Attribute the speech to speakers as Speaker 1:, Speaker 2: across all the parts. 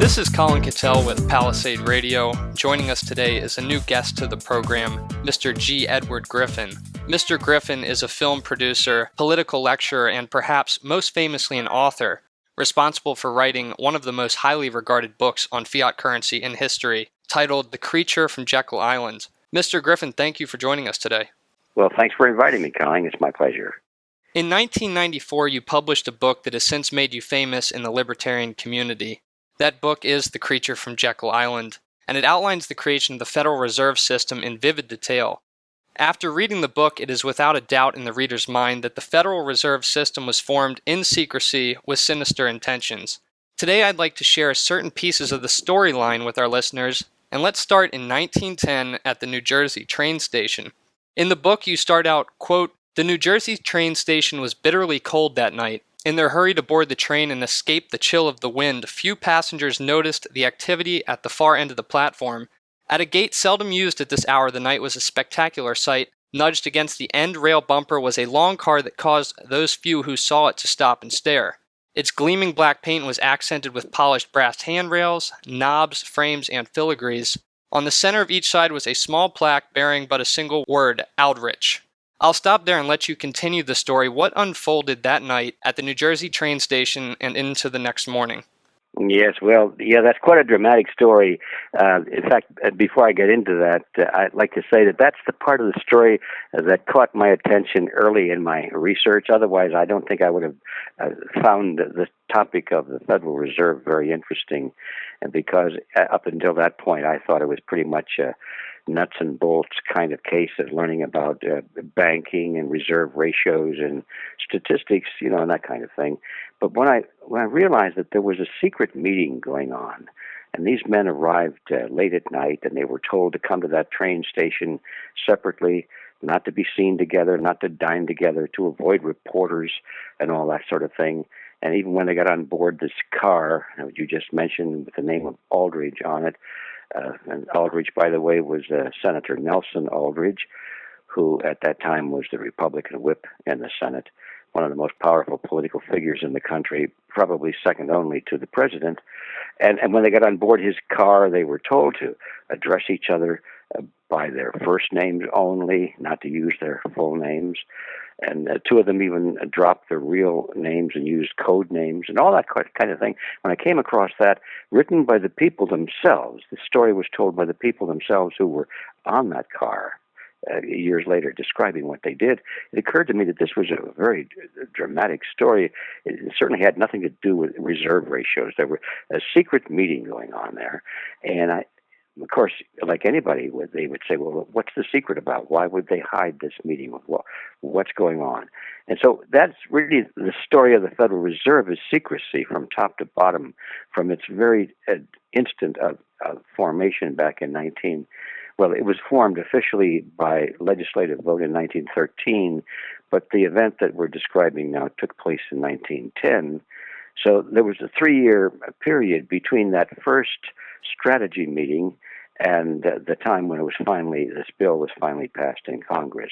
Speaker 1: This is Colin Cattell with Palisade Radio. Joining us today is a new guest to the program, Mr. G. Edward Griffin. Mr. Griffin is a film producer, political lecturer, and perhaps most famously an author, responsible for writing one of the most highly regarded books on fiat currency in history, titled The Creature from Jekyll Island. Mr. Griffin, thank you for joining us today.
Speaker 2: Well, thanks for inviting me, Colin. It's my pleasure.
Speaker 1: In 1994, you published a book that has since made you famous in the libertarian community. That book is The Creature from Jekyll Island, and it outlines the creation of the Federal Reserve System in vivid detail. After reading the book, it is without a doubt in the reader's mind that the Federal Reserve System was formed in secrecy with sinister intentions. Today, I'd like to share certain pieces of the storyline with our listeners, and let's start in 1910 at the New Jersey train station. In the book, you start out, quote, "The New Jersey train station was bitterly cold that night. In their hurry to board the train and escape the chill of the wind, few passengers noticed the activity at the far end of the platform. At a gate seldom used at this hour, the night was a spectacular sight. Nudged against the end rail bumper was a long car that caused those few who saw it to stop and stare. Its gleaming black paint was accented with polished brass handrails, knobs, frames, and filigrees. On the center of each side was a small plaque bearing but a single word, Aldrich." I'll stop there and let you continue the story. What unfolded that night at the New Jersey train station and into the next morning?
Speaker 2: Yes, well, that's quite a dramatic story. In fact, before I get into that, I'd like to say that that's the part of the story that caught my attention early in my research. Otherwise, I don't think I would have found the topic of the Federal Reserve very interesting, because up until that point, I thought it was pretty much nuts and bolts kind of case of learning about banking and reserve ratios and statistics, and that kind of thing. But when I realized that there was a secret meeting going on, and these men arrived late at night, and they were told to come to that train station separately, not to be seen together, not to dine together, to avoid reporters and all that sort of thing. And even when they got on board this car, you just mentioned with the name of Aldrich on it, and Aldrich, by the way, was Senator Nelson Aldrich, who at that time was the Republican whip in the Senate, one of the most powerful political figures in the country, probably second only to the president. And when they got on board his car, they were told to address each other by their first names only, not to use their full names. And two of them even dropped their real names and used code names and all that kind of thing. When I came across that, written by the people themselves, the story was told by the people themselves who were on that car years later describing what they did, it occurred to me that this was a very dramatic story. It certainly had nothing to do with reserve ratios. There was a secret meeting going on there. And of course, like anybody, they would say, well, what's the secret about? Why would they hide this meeting? Well, what's going on? And so that's really the story of the Federal Reserve, is secrecy from top to bottom, from its very instant of formation back in it was formed officially by legislative vote in 1913, but the event that we're describing now took place in 1910. So there was a 3-year period between that first strategy meeting and the time when this bill was finally passed in Congress.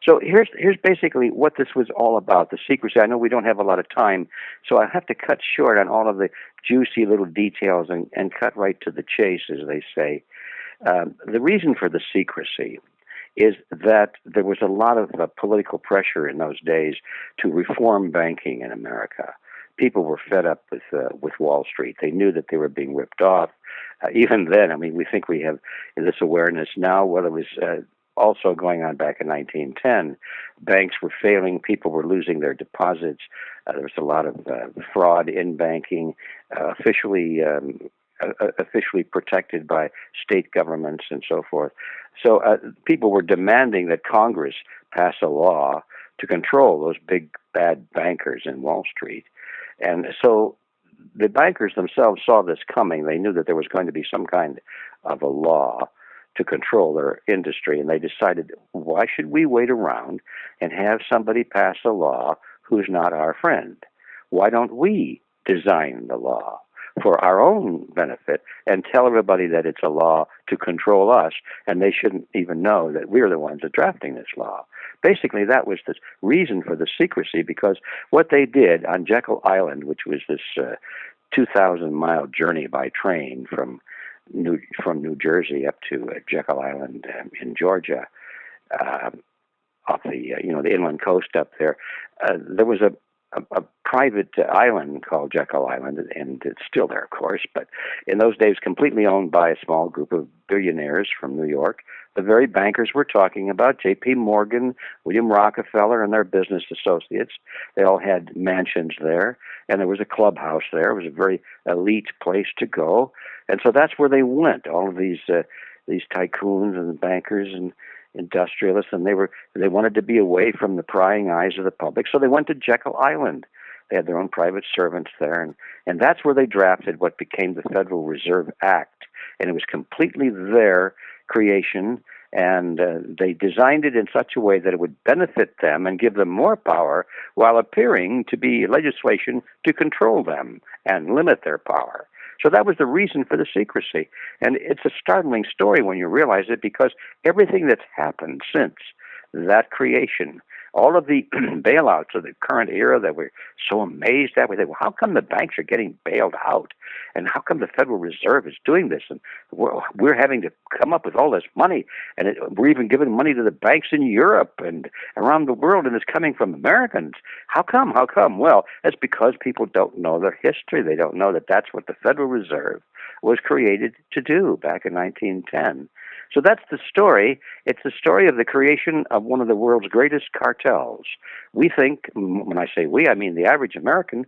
Speaker 2: So here's basically what this was all about, the secrecy. I know we don't have a lot of time, so I have to cut short on all of the juicy little details and cut right to the chase, as they say. The reason for the secrecy is that there was a lot of political pressure in those days to reform banking in America. People were fed up with Wall Street. They knew that they were being ripped off. Even then, we think we have this awareness now. Well, it was also going on back in 1910. Banks were failing. People were losing their deposits. There was a lot of fraud in banking, officially protected by state governments and so forth. So people were demanding that Congress pass a law to control those big, bad bankers in Wall Street. And so the bankers themselves saw this coming. They knew that there was going to be some kind of a law to control their industry, and they decided, why should we wait around and have somebody pass a law who's not our friend? Why don't we design the law for our own benefit and tell everybody that it's a law to control us, and they shouldn't even know that we're the ones that are drafting this law? Basically, that was the reason for the secrecy, because what they did on Jekyll Island, which was this 2,000-mile journey by train from New Jersey up to Jekyll Island in Georgia, off the the inland coast up there. There was a private island called Jekyll Island, and it's still there, of course, but in those days completely owned by a small group of billionaires from New York, the very bankers we're talking about, J.P. Morgan, William Rockefeller, and their business associates. They all had mansions there, and there was a clubhouse there. It was a very elite place to go, and so that's where they went, all of these tycoons and bankers and industrialists, and they wanted to be away from the prying eyes of the public, so they went to Jekyll Island. They had their own private servants there, and that's where they drafted what became the Federal Reserve Act, and it was completely their creation, and they designed it in such a way that it would benefit them and give them more power while appearing to be legislation to control them and limit their power. So that was the reason for the secrecy. And it's a startling story when you realize it, because everything that's happened since that creation, all of the bailouts of the current era that we're so amazed at, we think, well, how come the banks are getting bailed out? And how come the Federal Reserve is doing this? And we're having to come up with all this money. And we're even giving money to the banks in Europe and around the world, and it's coming from Americans. How come? How come? Well, that's because people don't know their history. They don't know that that's what the Federal Reserve was created to do back in 1910. So that's the story. It's the story of the creation of one of the world's greatest cartels. We think, when I say we, I mean the average American,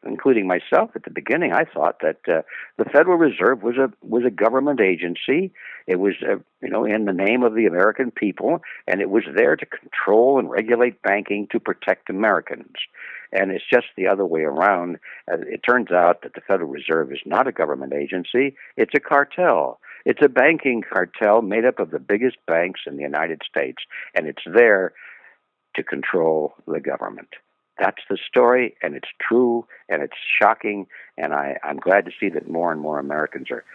Speaker 2: including myself at the beginning, I thought that the Federal Reserve was a government agency. It was, in the name of the American people, and it was there to control and regulate banking to protect Americans. And it's just the other way around. It turns out that the Federal Reserve is not a government agency. It's a cartel. It's a banking cartel made up of the biggest banks in the United States, and it's there to control the government. That's the story, and it's true, and it's shocking, and I'm glad to see that more and more Americans are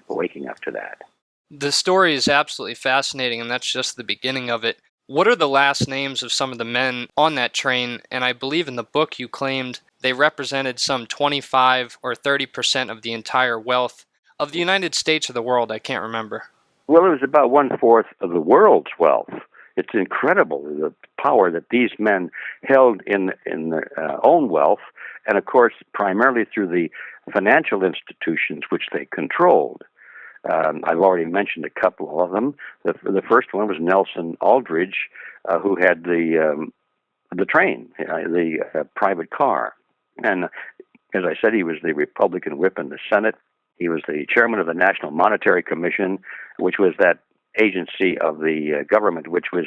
Speaker 2: waking up to that.
Speaker 1: The story is absolutely fascinating, and that's just the beginning of it. What are the last names of some of the men on that train? And I believe in the book you claimed they represented some 25 or 30% of the entire wealth of the United States or the world. I can't remember.
Speaker 2: Well, it was about 1/4 of the world's wealth. It's incredible, the power that these men held in their own wealth, and of course, primarily through the financial institutions which they controlled. I've already mentioned a couple of them. The first one was Nelson Aldrich, who had the train, the private car. And as I said, he was the Republican whip in the Senate. He was the chairman of the National Monetary Commission, which was that agency of the government which was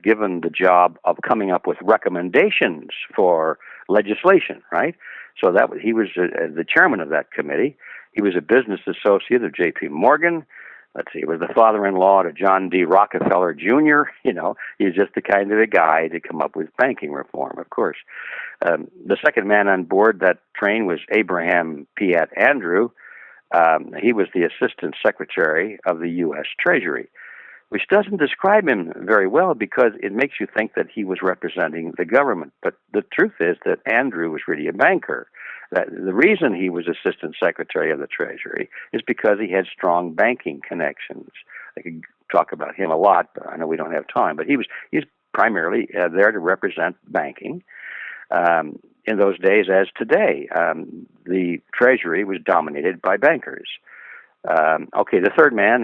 Speaker 2: given the job of coming up with recommendations for legislation, right? So he was the chairman of that committee. He was a business associate of J.P. Morgan. He was the father-in-law to John D. Rockefeller Jr. He's just the kind of a guy to come up with banking reform, of course. The second man on board that train was Abraham Piatt Andrew. He was the assistant secretary of the U.S. Treasury, which doesn't describe him very well because it makes you think that he was representing the government. But the truth is that Andrew was really a banker. That the reason he was assistant secretary of the Treasury is because he had strong banking connections. I could talk about him a lot, but I know we don't have time. But he's primarily there to represent banking. In those days, as today, the Treasury was dominated by bankers. The third man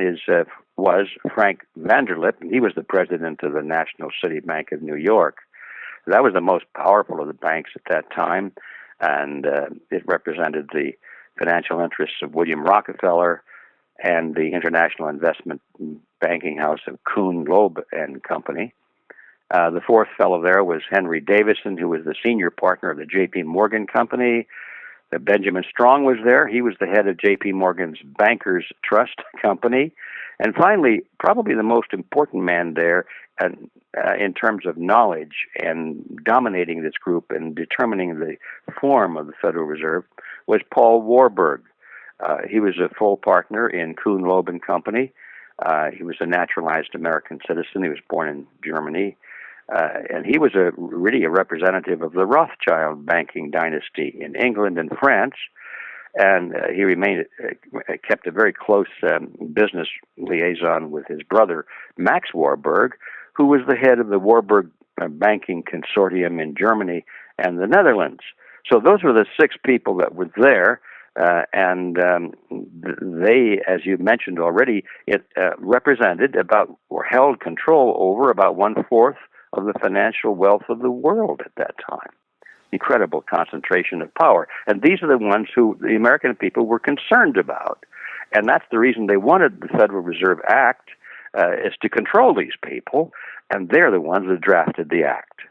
Speaker 2: was Frank Vanderlip, and he was the president of the National City Bank of New York. That was the most powerful of the banks at that time, and it represented the financial interests of William Rockefeller and the international investment banking house of Kuhn, Loeb and Company. The fourth fellow there was Henry Davison, who was the senior partner of the J.P. Morgan Company. Benjamin Strong was there. He was the head of J.P. Morgan's Bankers Trust Company. And finally, probably the most important man there in terms of knowledge and dominating this group and determining the form of the Federal Reserve was Paul Warburg. He was a full partner in Kuhn, Loeb and Company. He was a naturalized American citizen. He was born in Germany. And he was really a representative of the Rothschild banking dynasty in England and France. and he kept a very close business liaison with his brother, Max Warburg, who was the head of the Warburg Banking Consortium in Germany and the Netherlands. So those were the 6 people that were there, and they, as you mentioned already, represented or held control over about 1/4 of the financial wealth of the world at that time. Incredible concentration of power. And these are the ones who the American people were concerned about. And that's the reason they wanted the Federal Reserve Act, is to control these people, and they're the ones that drafted the act.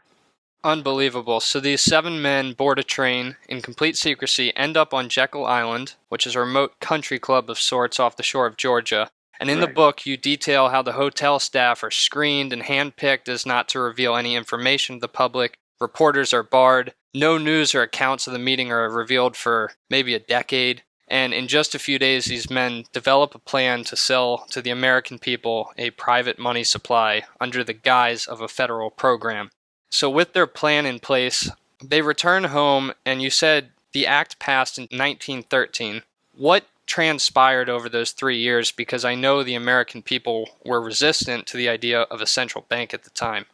Speaker 1: Unbelievable. So these 7 men board a train in complete secrecy, end up on Jekyll Island, which is a remote country club of sorts off the shore of Georgia. And in the book, you detail how the hotel staff are screened and handpicked as not to reveal any information to the public. Reporters are barred. No news or accounts of the meeting are revealed for maybe a decade. And in just a few days, these men develop a plan to sell to the American people a private money supply under the guise of a federal program. So with their plan in place, they return home, and you said the act passed in 1913. What transpired over those 3 years? Because I know the American people were resistant to the idea of a central bank at the time.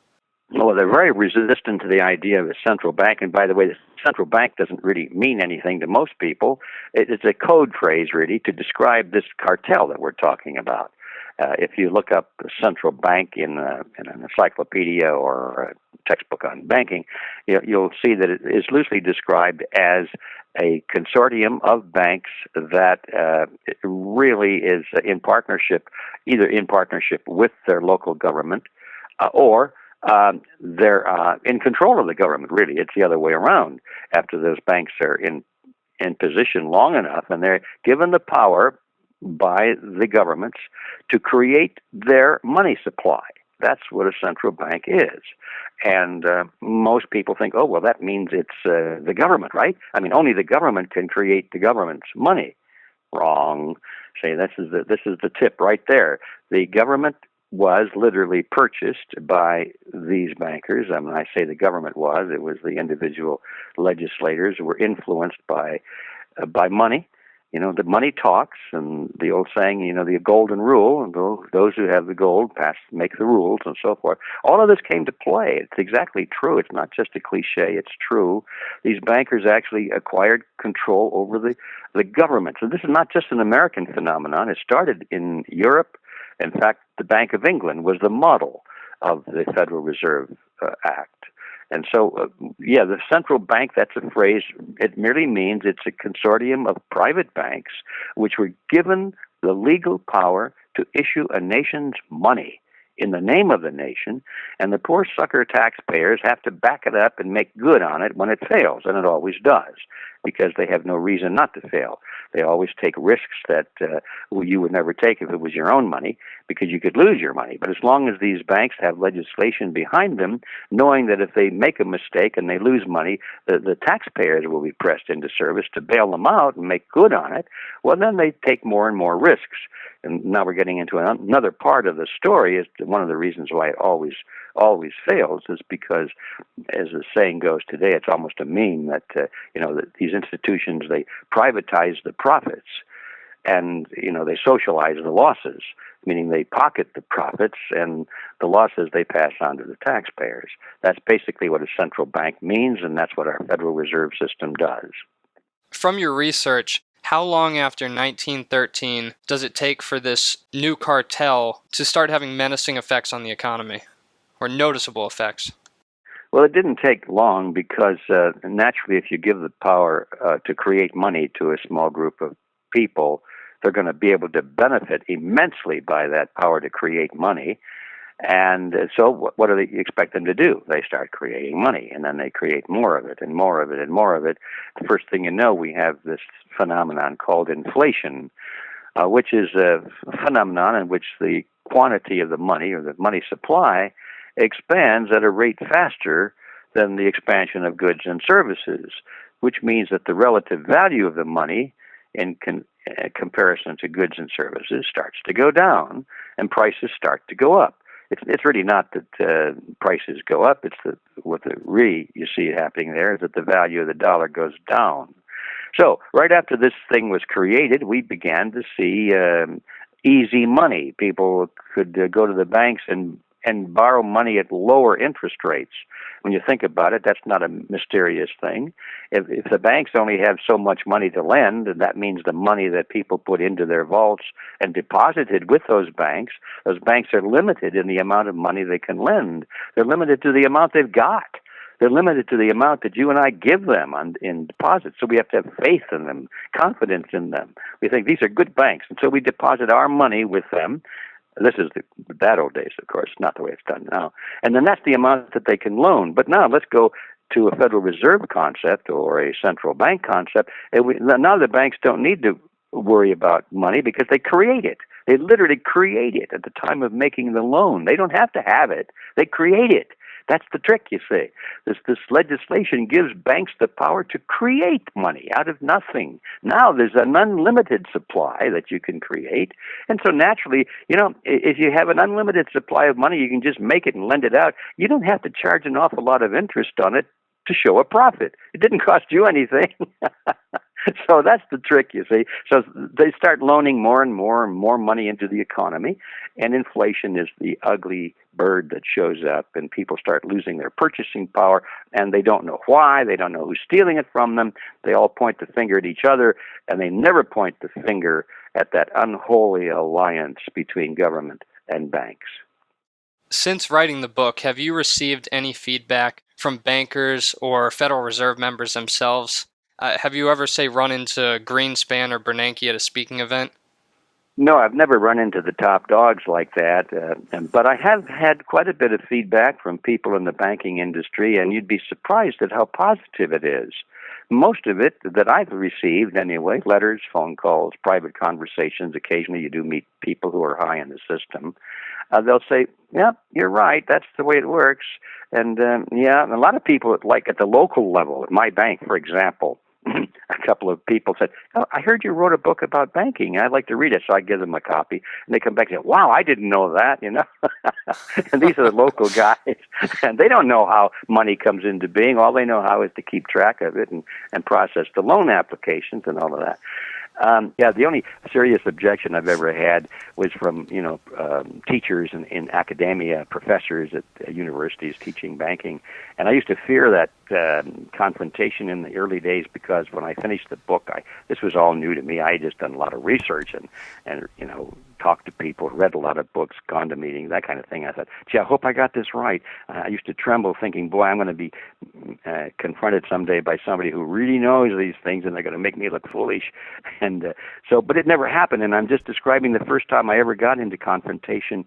Speaker 2: Well, they're very resistant to the idea of a central bank. And by the way, the central bank doesn't really mean anything to most people. It's a code phrase, really, to describe this cartel that we're talking about. If you look up the central bank in an encyclopedia or a textbook on banking, you'll see that it is loosely described as a consortium of banks that really is in partnership, either in partnership with their local government or they're in control of the government, really. It's the other way around. After those banks are in position long enough and they're given the power by the governments to create their money supply. That's what a central bank is. And most people think, oh, well, that means it's the government, right? I mean, only the government can create the government's money. Wrong. Say, this is the tip right there. The government was literally purchased by these bankers. I mean, I say the government was. It was the individual legislators who were influenced by money. The money talks, and the old saying, the golden rule, and those who have the gold make the rules, and so forth. All of this came to play. It's exactly true. It's not just a cliche. It's true. These bankers actually acquired control over the government. So this is not just an American phenomenon. It started in Europe. In fact, the Bank of England was the model of the Federal Reserve Act. And so, the central bank, that's a phrase. It merely means it's a consortium of private banks which were given the legal power to issue a nation's money in the name of the nation, and the poor sucker taxpayers have to back it up and make good on it when it fails, and it always does, because they have no reason not to fail. They always take risks that you would never take if it was your own money, because you could lose your money. But as long as these banks have legislation behind them, knowing that if they make a mistake and they lose money, the taxpayers will be pressed into service to bail them out and make good on it, well, then they take more and more risks. And now we're getting into another part of the story. Is one of the reasons why it always fails is because, as the saying goes today, it's almost a meme that that these institutions, they privatize the profits, and they socialize the losses, meaning they pocket the profits, and the losses they pass on to the taxpayers. That's basically what a central bank means, and that's what our Federal Reserve System does.
Speaker 1: From your research, how long after 1913 does it take for this new cartel to start having menacing effects on the economy, or noticeable effects?
Speaker 2: Well, it didn't take long because naturally, if you give the power to create money to a small group of people, they're going to be able to benefit immensely by that power to create money. And so what do they expect them to do? They start creating money, and then they create more of it and more of it and more of it. The first thing you know, we have this phenomenon called inflation, which is a phenomenon in which the quantity of the money or the money supply expands at a rate faster than the expansion of goods and services, which means that the relative value of the money in comparison to goods and services starts to go down and prices start to go up. It's really not that prices go up. It's what really you see happening there is that the value of the dollar goes down. So right after this thing was created, we began to see easy money. People could go to the banks and borrow money at lower interest rates. When you think about it, that's not a mysterious thing. If the banks only have so much money to lend, and that means the money that people put into their vaults and deposited with those banks are limited in the amount of money they can lend. They're limited to the amount they've got. They're limited to the amount that you and I give them in deposits. So we have to have faith in them, confidence in them. We think these are good banks, and so we deposit our money with them. This is the bad old days, of course, not the way it's done now. And then that's the amount that they can loan. But now let's go to a Federal Reserve concept or a central bank concept. Now the banks don't need to worry about money because they create it. They literally create it at the time of making the loan. They don't have to have it. They create it. That's the trick, you see. This legislation gives banks the power to create money out of nothing. Now there's an unlimited supply that you can create. And so naturally, if you have an unlimited supply of money, you can just make it and lend it out. You don't have to charge an awful lot of interest on it to show a profit. It didn't cost you anything. So that's the trick, you see. So they start loaning more and more money into the economy, and inflation is the ugly bird that shows up, and people start losing their purchasing power, and they don't know why. They don't know who's stealing it from them. They all point the finger at each other, and they never point the finger at that unholy alliance between government and banks.
Speaker 1: Since writing the book, have you received any feedback from bankers or Federal Reserve members themselves? Have you ever, say, run into Greenspan or Bernanke at a speaking event?
Speaker 2: No, I've never run into the top dogs like that, but I have had quite a bit of feedback from people in the banking industry, and you'd be surprised at how positive it is. Most of it that I've received anyway, letters, phone calls, private conversations, occasionally you do meet people who are high in the system, they'll say, yeah, you're right, that's the way it works. And a lot of people, like at the local level, at my bank, for example, a couple of people said, oh, I heard you wrote a book about banking. I'd like to read it. So I give them a copy. And they come back and say, wow, I didn't know that, And these are the local guys. And they don't know how money comes into being. All they know how is to keep track of it and process the loan applications and all of that. The only serious objection I've ever had was from, teachers in academia, professors at universities teaching banking. And I used to fear that confrontation in the early days because when I finished the book, this was all new to me. I had just done a lot of research and talked to people, read a lot of books, gone to meetings, that kind of thing. I thought, gee, I hope I got this right. I used to tremble thinking, boy, I'm going to be confronted someday by somebody who really knows these things and they're going to make me look foolish. And but it never happened. And I'm just describing the first time I ever got into confrontation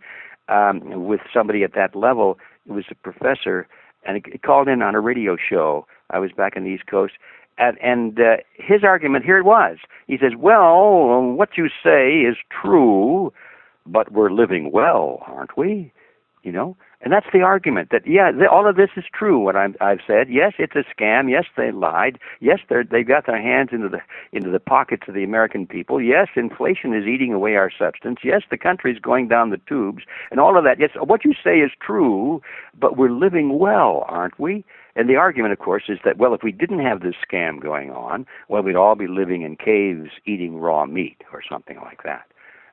Speaker 2: with somebody at that level. It was a professor, and he called in on a radio show. I was back on the East Coast. And his argument, here it was. He says, well, what you say is true, but we're living well, aren't we? And that's the argument that, all of this is true, what I've said. Yes, it's a scam. Yes, they lied. Yes, they got their hands into the pockets of the American people. Yes, inflation is eating away our substance. Yes, the country's going down the tubes and all of that. Yes, what you say is true, but we're living well, aren't we? And the argument, of course, is that, well, if we didn't have this scam going on, well, we'd all be living in caves eating raw meat or something like that.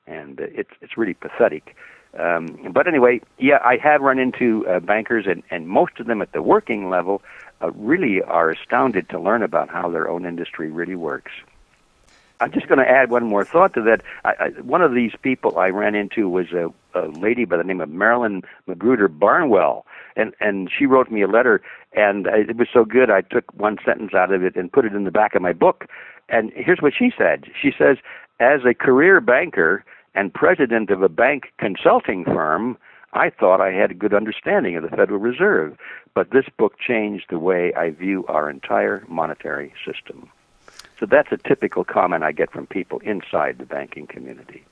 Speaker 2: And it's really pathetic. But anyway, I have run into bankers, and most of them at the working level really are astounded to learn about how their own industry really works. I'm just going to add one more thought to that. One of these people I ran into was a lady by the name of Marilyn Magruder Barnwell, and she wrote me a letter, and it was so good I took one sentence out of it and put it in the back of my book. And here's what she said. She says, as a career banker and president of a bank consulting firm, I thought I had a good understanding of the Federal Reserve, but this book changed the way I view our entire monetary system. So that's a typical comment I get from people inside the banking community.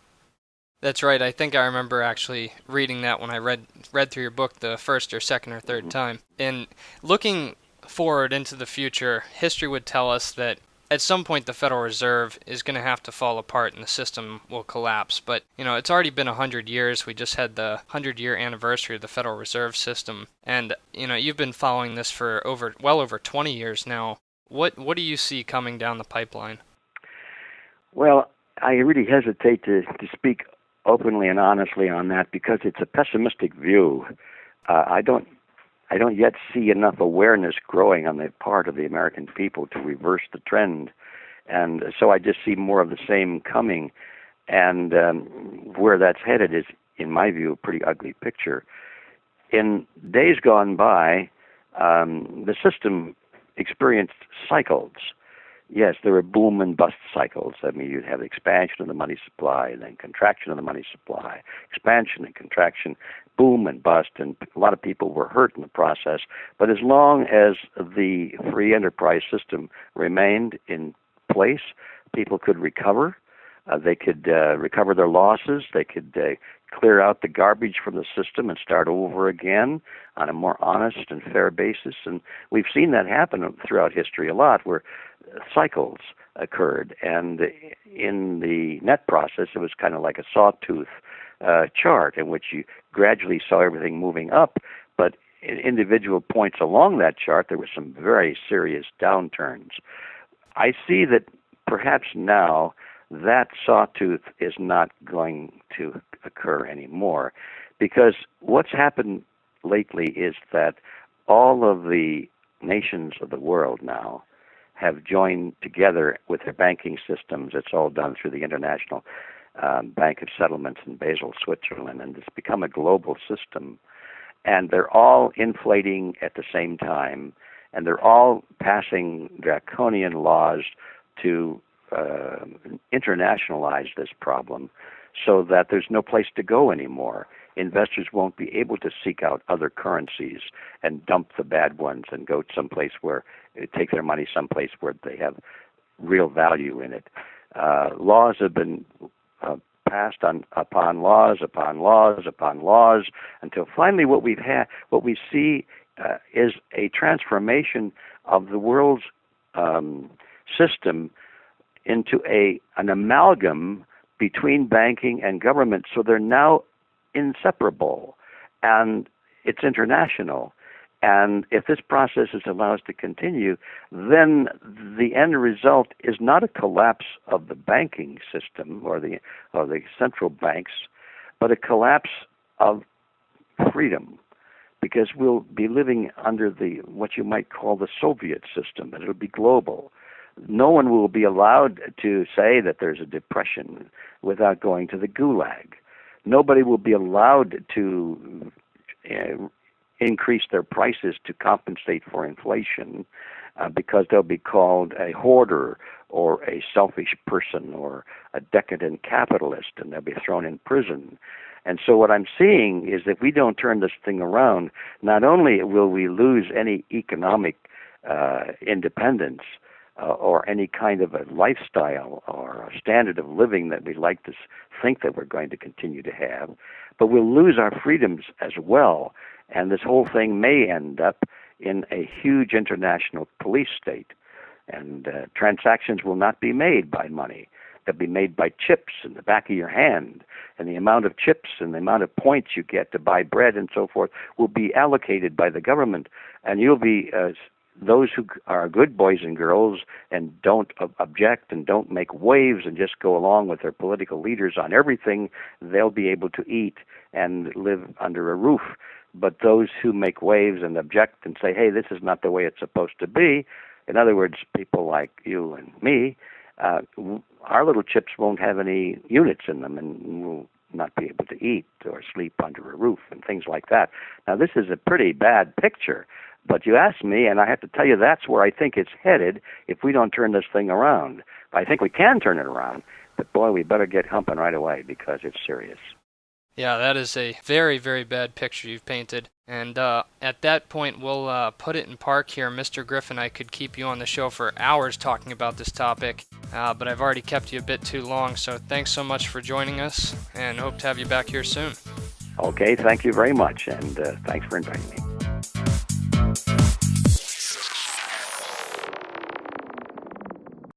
Speaker 1: That's right. I think I remember actually reading that when I read through your book the first or second or third time. And looking forward into the future, history would tell us that at some point the Federal Reserve is going to have to fall apart and the system will collapse. But, it's already been 100 years. We just had the 100-year anniversary of the Federal Reserve System. And, you've been following this for well over 20 years now. What do you see coming down the pipeline?
Speaker 2: Well, I really hesitate to speak openly and honestly on that because it's a pessimistic view. I don't yet see enough awareness growing on the part of the American people to reverse the trend, and so I just see more of the same coming. And where that's headed is, in my view, a pretty ugly picture. In days gone by, the system experienced cycles. Yes, there were boom and bust cycles. I mean, you'd have expansion of the money supply, and then contraction of the money supply, expansion and contraction, boom and bust, and a lot of people were hurt in the process. But as long as the free enterprise system remained in place, people could recover. They could recover their losses. They could clear out the garbage from the system and start over again on a more honest and fair basis. And we've seen that happen throughout history a lot, where cycles occurred. And in the net process, it was kind of like a sawtooth chart in which you gradually saw everything moving up. But in individual points along that chart, there were some very serious downturns. I see that perhaps now that sawtooth is not going to occur anymore, because what's happened lately is that all of the nations of the world now have joined together with their banking systems. It's all done through the International Bank of Settlements in Basel, Switzerland, and it's become a global system. And they're all inflating at the same time, and they're all passing draconian laws to internationalize this problem so that there's no place to go anymore. Investors won't be able to seek out other currencies and dump the bad ones and go someplace where, take their money someplace where they have real value in it. Laws have been passed upon laws, upon laws, upon laws, until finally what we see is a transformation of the world's system into an amalgam between banking and government. So they're now inseparable, and it's international. And if this process is allowed to continue, then the end result is not a collapse of the banking system or the central banks, but a collapse of freedom, because we'll be living under what you might call the Soviet system, and it'll be global. No one will be allowed to say that there's a depression without going to the gulag. Nobody will be allowed to increase their prices to compensate for inflation because they'll be called a hoarder or a selfish person or a decadent capitalist, and they'll be thrown in prison. And so what I'm seeing is that if we don't turn this thing around, not only will we lose any economic independence, or any kind of a lifestyle or a standard of living that we like to think that we're going to continue to have, but we'll lose our freedoms as well. And this whole thing may end up in a huge international police state. And transactions will not be made by money. They'll be made by chips in the back of your hand. And the amount of chips and the amount of points you get to buy bread and so forth will be allocated by the government. And you'll be those who are good boys and girls and don't object and don't make waves and just go along with their political leaders on everything, they'll be able to eat and live under a roof. But those who make waves and object and say, hey, this is not the way it's supposed to be, in other words, people like you and me, our little chips won't have any units in them, and we'll not be able to eat or sleep under a roof and things like that. Now, this is a pretty bad picture. But you asked me, and I have to tell you that's where I think it's headed if we don't turn this thing around. I think we can turn it around, but boy, we better get humping right away because it's serious.
Speaker 1: Yeah, that is a very, very bad picture you've painted. And at that point, we'll put it in park here. Mr. Griffin, I could keep you on the show for hours talking about this topic, but I've already kept you a bit too long. So thanks so much for joining us, and hope to have you back here soon.
Speaker 2: Okay, thank you very much, and thanks for inviting me.